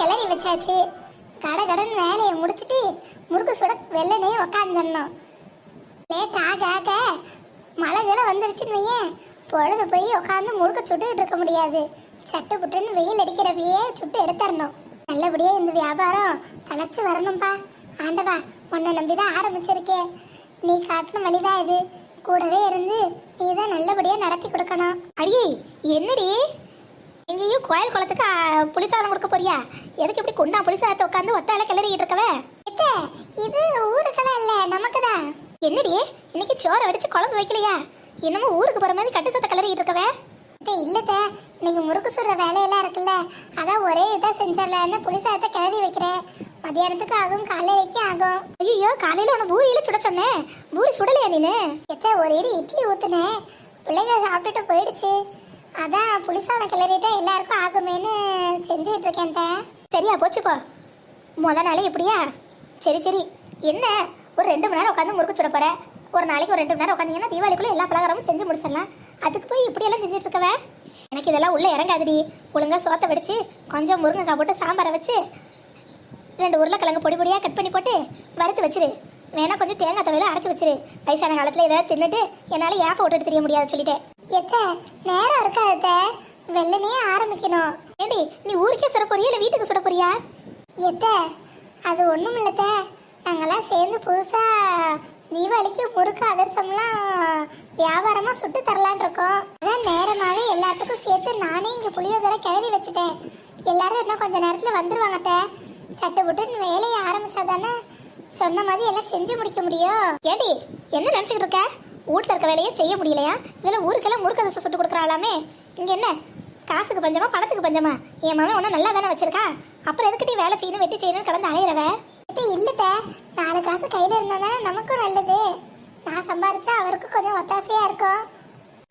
கிளறி வச்சாச்சு. கடகடன்னு வேலையை முடிச்சுட்டு முறுக்கு சுட வெள்ளனே உக்காந்துடணும். லேட் ஆக ஆக மழை கீழே வந்துருச்சுன்னு வையேன், பொழுது போய் உட்காந்து முறுக்க சுட்டுக்கிட்டு இருக்க முடியாது. சட்டு புட்டுன்னு வெயில் அடிக்கிறப்பயே சுட்டு எடுத்துடணும். நல்லபடியா இந்த வியாபாரம் தலைச்சு வரணும்பா. ஆண்டவா, உன்னை நம்பிதான் ஆரம்பிச்சிருக்கேன். நீ காட்டின வழிதான் இது. கூடவே இருந்து நீ தான் நல்லபடியா நடத்தி கொடுக்கணும். அடியே, என்னடி எங்கேயும் கோயில் குளத்துக்கு புளிசாதம் கொடுக்க போறியா? எதுக்கு இப்படி குண்டா புளிசாதத்தை உட்காந்து ஒத்தால கிளறிக்கிட்டு இருக்கவ? இது ஊருக்கெல்லாம் இல்ல, நமக்கு தான். என்னடி இன்னைக்கு சோறை வடிச்சு குழம்பு வைக்கலையா? என்னமோ ஊருக்கு போற மாதிரி கட்டு சொத்த கிளறிக்கிட்டு இருக்கவ? இல்லத்த, இன்னைக்கு முறுக்கு சுடுற வேலையெல்லாம் இருக்குல்ல, அதான் ஒரே இதா செஞ்சிடலான்னு புளிசாதத்தை கிளறி வைக்கிறேன். மதியானத்துக்கு ஆகும், காலையிலைக்கு ஆகும். ஐயோ, காலையில உன பூரியில சுட சொன்னேன், பூரி சுடலையா நீனு? ஒரு இடி இட்லி ஊத்துனேன், பிள்ளைங்க சாப்பிட்டுட்டு போயிடுச்சு. அதான் புளிசாதம் கிளறிட்டா எல்லாருக்கும் ஆகுமேன்னு செஞ்சுட்டு இருக்கேன். சரியா போச்சுப்பா, முத நாளே இப்படியா? சரி சரி, என்ன ஒரு 2 மணி நேரம் உட்காந்து முறுக்கு சுட போற? ஒரு நாளைக்கு ஒரு 2 மணி நேரம் உட்காந்தீங்கன்னா தீபாவளிக்குள்ள எல்லா பலகாரமும் செஞ்சு முடிச்சிடலாம். அதுக்கு போய் இப்படியெல்லாம் செஞ்சுட்டு இருக்கவ? எனக்கு இதெல்லாம் உள்ள இறங்காதுடி. ஒழுங்கா சோத்தை வடிச்சு கொஞ்சம் முருங்கைக்காய் போட்டு சாம்பாரை வச்சு 2 உருளைக்கிழங்கு பொடி பொடியாக கட் பண்ணி போட்டு வறுத்து வச்சிரு. வேணா கொஞ்சம் தேங்காய் தவையில அரைச்சி வச்சிரு. வயசான காலத்தில் ஏதாவது தின்னுட்டு என்னால் ஏப்ப விட்டுட்டு தெரிய முடியாது சொல்லிட்டேன். நேரம் இருக்காத, வெள்ளனே ஆரம்பிக்கணும். ஏண்டி, நீ ஊருக்கே சுட போறியா இல்லை வீட்டுக்கு சுட போறியா? அது ஒன்றும் இல்லத்த, நாங்கெல்லாம் சேர்ந்து புதுசாக தீபாவளிக்கு முறுக்கு அதிரசம்லாம் வியாபாரமாக சுட்டு தரலான் இருக்கோம். அதான் நேரமாகவே எல்லாத்துக்கும் சேர்த்து நானே இங்கே புளியோதரை கிளறி வச்சுட்டேன். எல்லாரும் இன்னும் கொஞ்ச நேரத்தில் வந்துடுவாங்கத்த. சட்டு புட்டுன்னு வேலையை ஆரம்பிச்சாதானே சொன்ன மாதிரி எல்லாம் செஞ்சு முடிக்க முடியும். ஏண்டி, என்ன நினச்சிக்கிட்டு இருக்க? வீட்டில் இருக்க வேலையே செய்ய முடியலையா? இதில் ஊருக்கெல்லாம் முறுக்கு அதிரசம் சுட்டு கொடுக்குறாளாமே. இங்கே என்ன காசுக்கு பஞ்சமா பணத்துக்கு பஞ்சமா? என் மாமன் ஒன்றும் நல்லா தானே வச்சிருக்கா. அப்புறம் எதுக்கிட்டே வேலை செய்யணும் வெட்டி செய்யணும்னு கடந்து அலையிறவ? இல்லத்த, 4 காசு கையில் இருந்தா நமக்கும் நல்லது. நான் சம்பாரிச்சா அவருக்கு கொஞ்சம் ஒத்தாசையா இருக்கும்.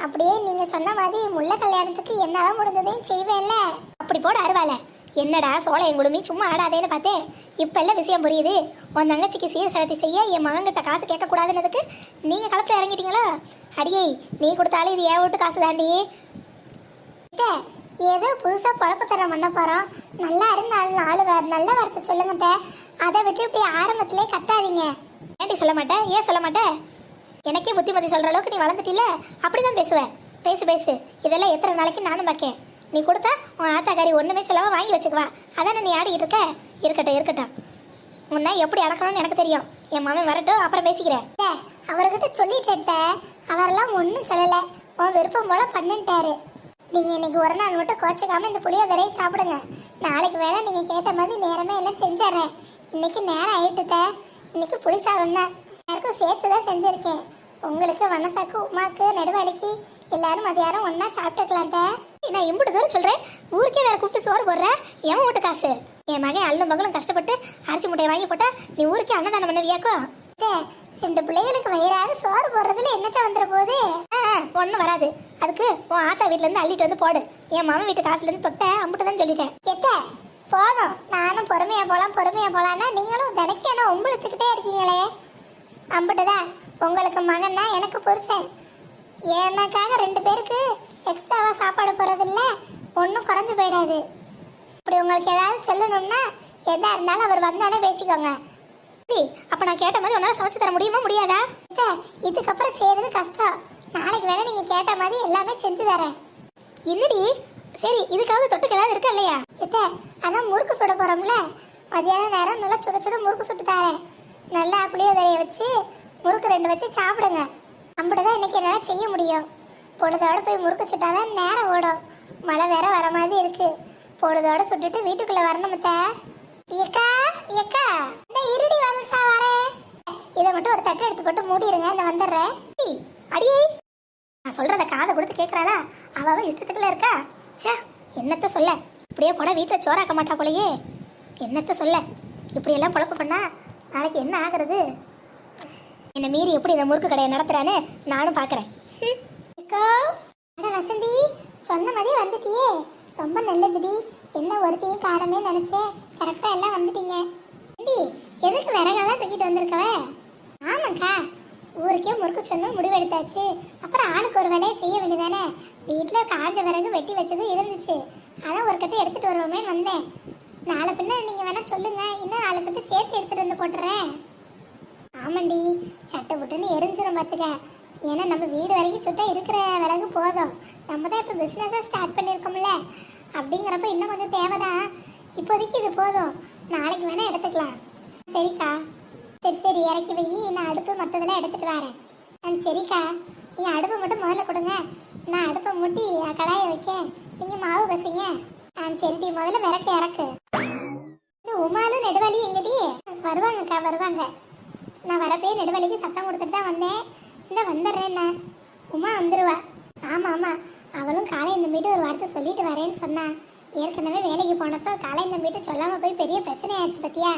அப்படியே நீங்க சொன்ன மாதிரி முல்லை கல்யாணத்துக்கு என்னால முடிஞ்சதையும் செய்வேன்ல. அப்படி போட அருவால. என்னடா சோளையம் குடுமி சும்மா ஆடாதேன்னு பார்த்தேன். இப்போ எல்லாம் விஷயம் புரியுது. உன் தங்கச்சிக்கு சீர் சரத்தி செய்ய என் மகன்கிட்ட காசு கேட்கக்கூடாதுன்னதுக்கு நீங்கள் களத்தில் இறங்கிட்டீங்களோ? அடியே, நீ கொடுத்தாலும் இது ஏன் வீட்டு காசு தாண்டி. ஏதோ புதுசா பொழப்பு தர பண்ண போறோம். நல்லா இருந்தாலும் 4 நல்ல வார்த்தை சொல்லுங்க. அதை விட்டு இப்படி ஆரம்பத்திலே கத்தாதீங்க. ஏன்டி சொல்ல மாட்டேன்? ஏன் சொல்ல மாட்டேன்? எனக்கே புத்திமதி சொல்ற அளவுக்கு நீ வளர்ந்துட்டில்ல, அப்படிதான் பேசுவேன். பேசு பேசு. இதெல்லாம் எத்தனை நாளைக்கு நானும் பார்க்கேன். நீ கொடுத்தா உன் ஆத்தாக்காரி ஒண்ணுமே சொல்லாம வாங்கி வச்சுக்குவா. அதானே நீ ஆடிக்கிட்டு இருக்க? இருக்கட்டும் இருக்கட்டும், உன்னை எப்படி அடக்கணும்னு எனக்கு தெரியும். என் மாமன் வரட்டும், அப்புறம் பேசிக்கிறேன். அவர்கிட்ட சொல்லிட்டேன். அவரெல்லாம் ஒன்றும் சொல்லலை, உன் விருப்பம் போல பண்ணிட்டாரு. நீங்க இன்னைக்கு ஒரு நாள் மட்டும் கோச்சிக்காம இந்த புளியோதரையை சாப்பிடுங்க. நாளைக்கு வேணா நீங்க கேட்ட மாதிரி நேரமே எல்லாம் செஞ்சிடறேன். இன்னைக்கு நேரம் ஆயிட்டுத. இன்னைக்கு புளிசாதம் தான், எல்லாருக்கும் சேர்த்து தான் செஞ்சிருக்கேன். உங்களுக்கு வனசாக்கு உமாக்கு நெடுவாளிக்கு எல்லாரும் மதியானம் ஒன்னா சாப்பிட்டுக்கலாம். நான் இம்புட்டு தூரம் சொல்றேன், ஊருக்கே வேற கூப்பிட்டு சோறு போடுற. எவன் வீட்டு காசு? என் மகன் அள்ளும் மகளும் கஷ்டப்பட்டு அரிசி முட்டையை வாங்கி போட்டா நீ ஊருக்கே அன்னதானம் பண்ணுவியாக்கோ? 2 பிள்ளைகளுக்கு வயிறாறு சோறு போடுறதுல என்னத்த வந்துட போகுது? ஒன்றும் வராது. அதுக்கு உன் ஆத்தா வீட்டுல இருந்து அள்ளிட்டு வந்து போடு. என் மாமன் வீட்டு காசுல இருந்து தொட்ட அம்புட்டு தான் சொல்லிட்டேன். போதும், நானும் பொறுமையா போலான்னா நீங்களும் தினைக்கான உம்பளுத்துக்கிட்டே இருக்கீங்களே. அம்புட்டுதான் உங்களுக்கு மகன்னா எனக்கு புருஷன். எனக்காக 2 பேருக்கு எக்ஸ்ட்ராவா சாப்பாடு போறது இல்ல, ஒன்றும் குறைஞ்சு போயிடாது. இப்படி உங்களுக்கு ஏதாவது சொல்லணும்னா எதா இருந்தாலும் அவர் வந்தோடனே பேசிக்கோங்க. அப்ப நான் கேட்ட மாதிரி உன்னால சமைச்சு தர முடியுமா முடியாதா? இதுக்கப்புறம் செய்யறது கஷ்டம். நாளைக்கு வேணா நீங்க கேட்ட மாதிரி எல்லாமே செஞ்சு தரேன். என்னடி, சரி இதுக்காவது தொட்டுக்கு ஏதாவது இருக்கா இல்லையா? அதான் முறுக்கு சுட போறோம்ல, மதியான நேரம் நல்லா சுட சுட முறுக்கு சுட்டு தரேன். நல்லா புளியோதரையை வச்சு முறுக்கு 2 வச்சு சாப்பிடுங்க. அப்படிதான் இன்னைக்கு என்னால் செய்ய முடியும். பொழுதோட போய் முறுக்கு சுட்டாதான் நேரம் ஓடும். மழை வேற வர மாதிரி இருக்கு. பொழுதோட சுட்டுட்டு வீட்டுக்குள்ள வரணும். ஏக்கா ஏக்கா, இந்த இருடி வாங்க வரேன். இதை மட்டும் ஒரு தட்டை எடுத்து போட்டு மூடிடுங்க, இந்த வந்துடுறேன். அடியே, நான் சொல்றத காதை கொடுத்து கேட்கறாளா? அவ இஷ்டத்துக்குள்ள இருக்கா. சே, என்னத்த சொல்ல? இப்படியே போட வீட்டில் சோறாக்க மாட்டா போலையே. என்னத்த சொல்ல? இப்படி எல்லாம் பொழப்பு பண்ணா நாளைக்கு என்ன ஆகுறது? என்னை மீறி எப்படி இந்த முறுக்கு கடையை நடத்துறான்னு நானும் பாக்குறேன். வசந்தி, சொன்ன மாதிரி வந்துட்டியே, ரொம்ப நல்லதுடி. என்ன ஒருத்தையும் காணமே நினைச்சேன், கரெக்டா எல்லாம் வந்துட்டீங்க. எதுக்கு விறகெல்லாம் தூக்கிட்டு வந்திருக்கவ? ஆமாக்கா, ஊருக்கே முறுக்கு சொன்ன முடிவெடுத்தாச்சு. அப்புறம் ஆளுக்கு ஒரு வேலையை செய்ய வேண்டியதானே. வீட்டில் காஞ்ச விறகு வெட்டி வச்சது இருந்துச்சு, அதான் ஒரு கட்டு எடுத்துட்டு வருவோமே வந்தேன். நாளை பின்ன நீங்கள் வேணால் சொல்லுங்கள், இன்னும் 4 கட்டு சேர்த்து எடுத்துகிட்டு வந்து போட்டுறேன். ஆமாண்டி, சட்டை புட்டுன்னு எரிஞ்சிடும் பார்த்துக்க. ஏன்னா நம்ம வீடு வரைக்கும் சுட்டா இருக்கிற விறகு போதும். நம்ம தான் இப்போ பிஸ்னஸாக ஸ்டார்ட் பண்ணியிருக்கோம்ல, அப்படிங்கிறப்ப இன்னும் கொஞ்சம் தேவைதான். இப்போதைக்கு இது போதும், நாளைக்கு வேணால் எடுத்துக்கலாம். சரிக்கா, சரி இறக்கி வை, நான் அடுப்பு மற்றதெல்லாம் எடுத்துகிட்டு வரேன். சரிக்கா, நீங்கள் அடுப்பை மட்டும் முதல்ல கொடுங்க, நான் அடுப்பை மூட்டி கடாயை வைக்கேன், நீங்கள் மாவு பசிங்க. சரிடி, முதல்ல விறக்கு இறக்கு. இந்த உமாலும் நெடுவாளியும் எங்கடி? வருவாங்கக்கா வருவாங்க. நான் வரப்பே நெடுவாளிக்கு சத்தம் கொடுத்துட்டு தான் வந்தேன். இந்த வந்துடுறேண்ணா. உமா வந்துடுவா. ஆமாம், அவளும் காலை இந்த மீட்டு ஒரு வார்த்தை சொல்லிட்டு வரேன்னு சொன்னா. ஏற்கனவே வேலைக்கு போனப்போ காலை இந்த மீட்டு சொல்லாமல் போய் பெரிய பிரச்சனை ஆயிடுச்சு பத்தியா.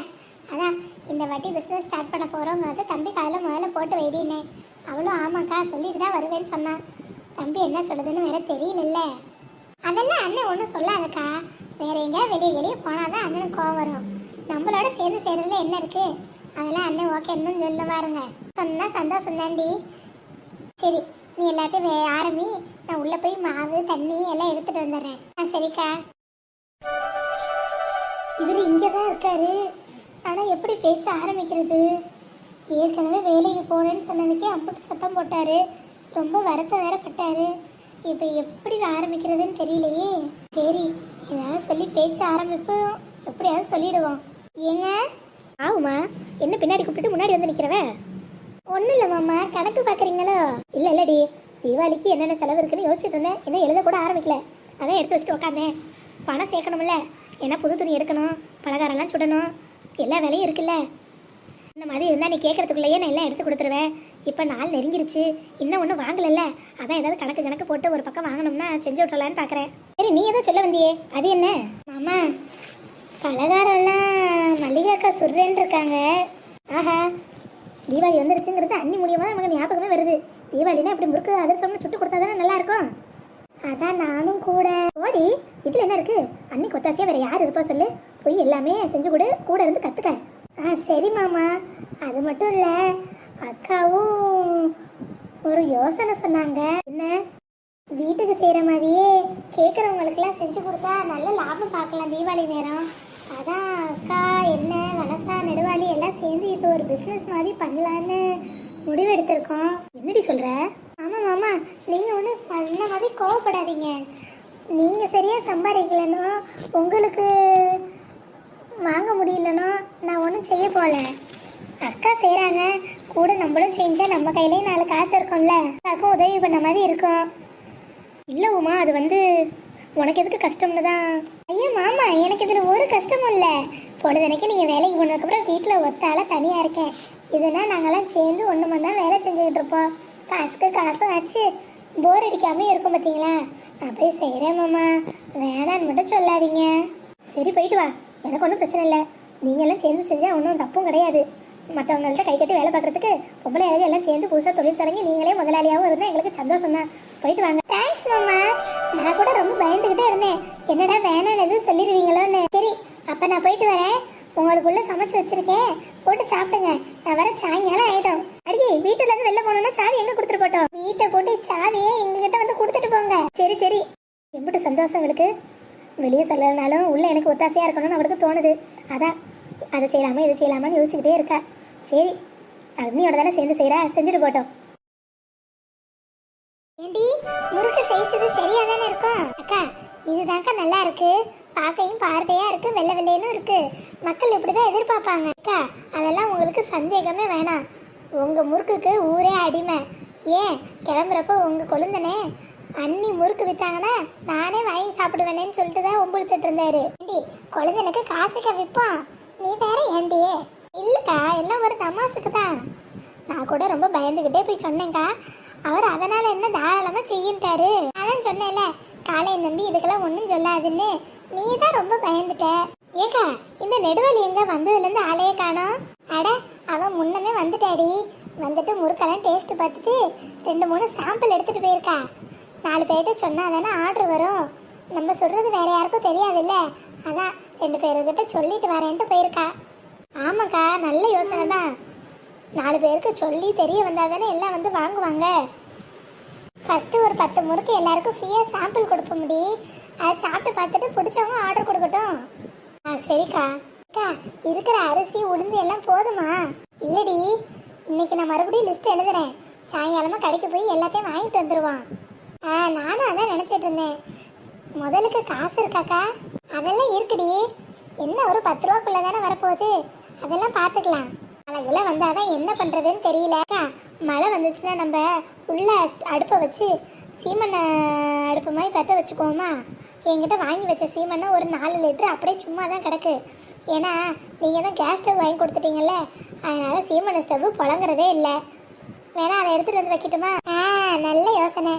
அதான் இந்த வாட்டி பிஸ்னஸ் ஸ்டார்ட் பண்ண போகிறோங்கிறத தம்பி காலையில் முதல்ல போட்டு வைடினேன். அவளும் ஆமாக்கா சொல்லிட்டு தான் வருவேன்னு சொன்னான். தம்பி என்ன சொல்லுதுன்னு வேற தெரியலல்ல. அதெல்லாம் அண்ணன் ஒன்றும் சொல்லாதுக்கா. வேற எங்கேயாவது வெளியே போனால் தான் அண்ணனுக்கு கோவம் வரும். நம்மளோட சேர்ந்து செய்கிறதுல என்ன இருக்கு? அதெல்லாம் அண்ணன் ஓகேன்னு சொல்ல பாருங்க. சொன்னால் சந்தோஷம் தாண்டி. சரி, நீ எல்லாத்தையும் ஆரம்பி, நான் உள்ளே போய் மாவு தண்ணி எல்லாம் எடுத்துகிட்டு வந்துடுறேன். சரிக்கா. இவர் இங்கே தான் இருக்காரு, ஆனால் எப்படி பேச ஆரம்பிக்கிறது? ஏற்கனவே வேலைக்கு போனேன்னு சொன்னதுக்கே அம்புட்டு சத்தம் போட்டார். ரொம்ப வருத்தம் வேற பட்டார். இப்போ எப்படி ஆரம்பிக்கிறதுன்னு தெரியலையே. சரி, ஏதாவது சொல்லி பேச ஆரம்பிப்போம், எப்படியாவது சொல்லிடுவோம். ஏங்க ஆகுமா? என்ன பின்னாடி கூப்பிட்டு முன்னாடி வந்து நிற்கிறவ? ஒன்றும் இல்லை மாமா, கணக்கு பார்க்குறீங்களோ? இல்லடி, தீபாவளிக்கு என்னென்ன செலவு இருக்குன்னு யோசிச்சுட்டு இருந்தேன். என்ன எழுத கூட ஆரம்பிக்கல, அதான் எடுத்து வச்சுட்டு உட்காந்தேன். பணம் சேர்க்கணும்ல, ஏன்னா புது துணி எடுக்கணும், பலகாரம்லாம் சுடணும், எல்லா வேலையும் இருக்குல்ல. இந்த மாதிரி இருந்தால் நீ கேட்கறதுக்குள்ளேயே நான் எல்லாம் எடுத்து கொடுத்துருவேன். இப்போ நாள் நெருங்கிருச்சு, இன்னும் ஒன்றும் வாங்கலைல்ல, அதான் ஏதாவது கணக்கு போட்டு ஒரு பக்கம் வாங்கணும்னா செஞ்சு விட்றலான்னு பார்க்குறேன். சரி, நீ ஏதோ சொல்ல வந்தியே, அது என்ன? மாமா, பலகாரம்லாம் மல்லிகாக்கா சுடுறேன்னு இருக்காங்க. ஆஹா, தீபாவளி வந்துருச்சுங்கிறது அன்னி மூலியமாக நமக்கு ஞாபகமே வருது. தீபாவளினா அப்படி முறுக்கு அதிரசம்னு சுட்டு கொடுத்தா தானே நல்லாயிருக்கும். அதான் நானும் கூட. ஓடி, இதில் என்ன இருக்குது? அன்னைக்கு ஒத்தாசியாக வேறு யார் இருப்பா சொல்லு. போய் எல்லாமே செஞ்சு கூட இருந்து கற்றுக்க. சரி மாமா. அது மட்டும் இல்லை, அக்காவும் ஒரு யோசனை சொன்னாங்க. என்ன? வீட்டுக்கு செய்கிற மாதிரியே கேட்குறவங்களுக்கெல்லாம் செஞ்சு கொடுத்தா நல்ல லாபம் பார்க்கலாம் தீபாவளி நேரம். அதான் அக்கா, என்ன வனசா நெடுவாளி எல்லாம் சேர்ந்து இப்போ ஒரு பிஸ்னஸ் மாதிரி பண்ணலான்னு முடிவெடுத்திருக்கோம். என்னடி சொல்கிற? ஆமாம் மாமா, நீங்கள் ஒன்றும் பண்ண மாதிரி கோவப்படாதீங்க. நீங்கள் சரியாக சம்பாதிக்கலனோ, உங்களுக்கு வாங்க முடியலனோ நான் ஒன்றும் செய்ய போகல. அக்கா செய்கிறாங்க, கூட நம்மளும் செஞ்சால் நம்ம கையிலேயும் 4 காசு இருக்கும்ல, அக்காவுக்கும் உதவி பண்ண மாதிரி இருக்கும். இல்லை உமா, அது உனக்கு எதுக்கு கஷ்டம்னு தான். ஐயா மாமா, எனக்கு இதில் ஒரு கஷ்டமும் இல்லை. பொழுதுனைக்கு நீங்கள் வேலைக்கு போனதுக்கப்புறம் வீட்டில் ஒத்தால தனியாக இருக்கேன். இதனால் நாங்கள்லாம் சேர்ந்து ஒன்று மணி தான் வேலை செஞ்சுக்கிட்டு இருப்போம். காசுக்கு காசும் ஆச்சு, போர் அடிக்காமல் இருக்கும் பார்த்தீங்களா. நான் போய் செய்கிறேன் மாமா, வேணான்னு மட்டும் சொல்லாதீங்க. சரி, போயிட்டு வா, எனக்கு ஒன்றும் பிரச்சனை இல்லை. நீங்கள்லாம் சேர்ந்து செஞ்சால் ஒன்றும் தப்பும் கிடையாது. மற்றவங்கள்ட்ட கை கட்டி வேலை பார்க்குறதுக்கு பொம்பளை எழுதி எல்லாம் சேர்ந்து புதுசாக தொழில் தொடங்கி நீங்களே முதலாளியாகவும் இருந்தால் எங்களுக்கு சந்தோஷம் தான். போயிட்டு வாங்க. தேங்க்ஸ் மாமா. நான் கூட ரொம்ப பயந்துக்கிட்டே இருந்தேன், என்னடா வேணான்னு எதுவும் சொல்லிடுவீங்களோன்னு. சரி, அப்போ நான் போயிட்டு வரேன். உங்களுக்குள்ளே சமைச்சு வச்சுருக்கேன், போட்டு சாப்பிடுங்க. நான் வர சாயங்காலம் ஆகிட்டோம். அடிக்கி வீட்டிலேருந்து வெளில போனோன்னா சாவி எங்கே கொடுத்துட்டு போட்டோம்? வீட்டை போட்டு சாவியே எங்ககிட்ட வந்து கொடுத்துட்டு போங்க. சரி, எப்படி சந்தோஷம் இவளுக்கு. வெளியே சொல்லனாலும் உள்ளே எனக்கு ஒத்தாசையாக இருக்கணும்னு அவளுக்கு தோணுது. அதான் அதை செய்யலாமா இதை செய்யலாமான்னு யோசிச்சுக்கிட்டே இருக்கா. சரி, அக்னியோட தானே சேர்ந்து செய்கிறா, செஞ்சுட்டு போட்டோம். ஏண்டி, முறுக்கு செய்கிறது சரியா தானே இருக்கும்? அக்கா, இதுதான்க்கா நல்லா இருக்கு, பார்க்கையும் பார்வையாக இருக்கு, வெள்ளை வெள்ளையனும் இருக்கு. மக்கள் இப்படி தான் எதிர்பார்ப்பாங்க. அக்கா, அதெல்லாம் உங்களுக்கு சந்தேகமே வேணாம். உங்கள் முறுக்குக்கு ஊரே அடிமை. ஏன் கிளம்புறப்போ உங்கள் கொழுந்தனே அண்ணி முறுக்கு விற்றாங்கன்னா நானே வாங்கி சாப்பிடுவேனேன்னு சொல்லிட்டு தான் ஒம்புழுத்துட்டு இருந்தாரு. ஏண்டி, கொழுந்தனுக்கு காசுக்க விற்போம், நீ வேற ஏண்டியே? இல்லைக்கா, எல்லாம் ஒரு தமாசுக்கு தான். நான் கூட ரொம்ப பயந்துக்கிட்டே போய் சொன்னேங்க்கா. அவர் அதனால் என்ன தாராளமாக செய்யிட்டாரு. அதான் சொன்னேன்ல, காலையை நம்பி இதுக்கெல்லாம் ஒன்றும் சொல்லாதுன்னு. நீ தான் ரொம்ப பயந்துட்ட. ஏக்கா, இந்த நெடுவலி எங்கே வந்ததுலேருந்து ஆளையே காணோம்? அட, அவன் முன்னமே வந்துட்டாடி. வந்துட்டு முறுக்கெல்லாம் டேஸ்ட்டு பார்த்துட்டு 2-3 சாம்பிள் எடுத்துகிட்டு போயிருக்கா. 4 பேர்கிட்ட சொன்னால் தானே ஆர்டர் வரும். நம்ம சொல்கிறது வேற யாருக்கும் தெரியாதுல்ல, அதான் 2 பேர்கிட்ட சொல்லிட்டு வரேன்ட்டு போயிருக்கா. ஆமாக்கா, நல்ல யோசனை தான். 4 பேருக்கு சொல்லி தெரிய வந்தால் தானே எல்லாம் வந்து வாங்குவாங்க. ஃபஸ்ட்டு ஒரு 10 முறுக்கு எல்லாருக்கும் ஃப்ரீயாக சாம்பிள் கொடுக்க முடியும். அதை சாப்பிட்டு பார்த்துட்டு பிடிச்சவங்க ஆர்டர் கொடுக்கட்டும். சரிக்கா. அக்கா இருக்கிற அரிசி உளுந்து எல்லாம் போதுமா? இல்லடி, இன்னைக்கு நான் மறுபடியும் லிஸ்ட் எழுதுறேன். சாயங்காலமா கடைக்கு போய் எல்லாத்தையும் வாங்கிட்டு வந்துடுவான். நானும் அதான் நினைச்சிட்டு இருந்தேன். முதலுக்கு காசு இருக்காக்கா? அதெல்லாம் இருக்குடி. என்ன ஒரு 10 ரூபாக்குள்ள தானே வரப்போகுது, அதெல்லாம் பார்த்துக்கலாம். மழை வந்தாதான் என்ன பண்றதுன்னு தெரியல. அக்கா, மழை வந்துச்சுன்னா நம்ம உள்ள அடுப்பை வச்சு சீமண்ணை அடுப்பு மாதிரி பற்ற வச்சுக்குவோமா? என்கிட்ட வாங்கி வச்ச சீமண்ணை ஒரு 4 லிட்டர் அப்படியே சும்மா தான் கிடக்கு. ஏன்னா நீங்கள் தான் கேஸ் ஸ்டவ் வாங்கி கொடுத்துட்டீங்கல்ல, அதனால சீமண்ணை ஸ்டவ் புழங்குறதே இல்லை. வேணா அதை எடுத்துகிட்டு வந்து வைக்கட்டுமா? நல்ல யோசனை.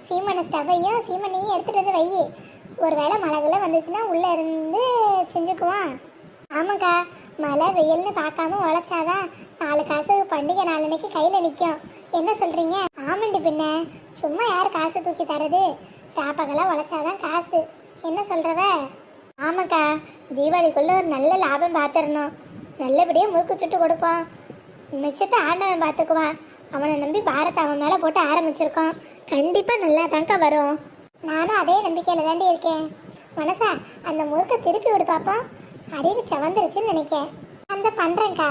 சீமண்ணை ஸ்டவ்வையும் சீமண்ணையும் எடுத்துகிட்டு வந்து வை. ஒருவேளை மழைகளை வந்துச்சுன்னா உள்ளே இருந்து செஞ்சுக்குவான். ஆமாக்கா, மழை வெயில்னு பார்க்காம உழைச்சாதான் 4 காசு பண்டிகை நாளன்னைக்கு கையில் நிற்கும். என்ன சொல்கிறீங்க? ஆமாண்டி, பின்ன சும்மா யார் காசு தூக்கி தரது? ராப்பகலாக உழைச்சாதான் காசு. என்ன சொல்கிறவ? ஆமாக்கா, தீபாவளிக்குள்ளே ஒரு நல்ல லாபம் பார்த்துடணும். நல்லபடியாக முறுக்கு சுட்டு கொடுப்போம். மிச்சத்தை ஆண்டவன் பார்த்துக்குவான். அவனை நம்பி பாரத்தை அவன் மேலே போட்டு ஆரம்பிச்சிருக்கோம். கண்டிப்பாக நல்லா தாங்க்கா வரும். நானும் அதே நம்பிக்கையில் தாண்டி இருக்கேன். மனசா, அந்த முறுக்கை திருப்பி விடு பார்ப்போம். அடியில் செவந்துருச்சுன்னு நினைக்கேன். அந்த பண்ணுறேங்க்கா.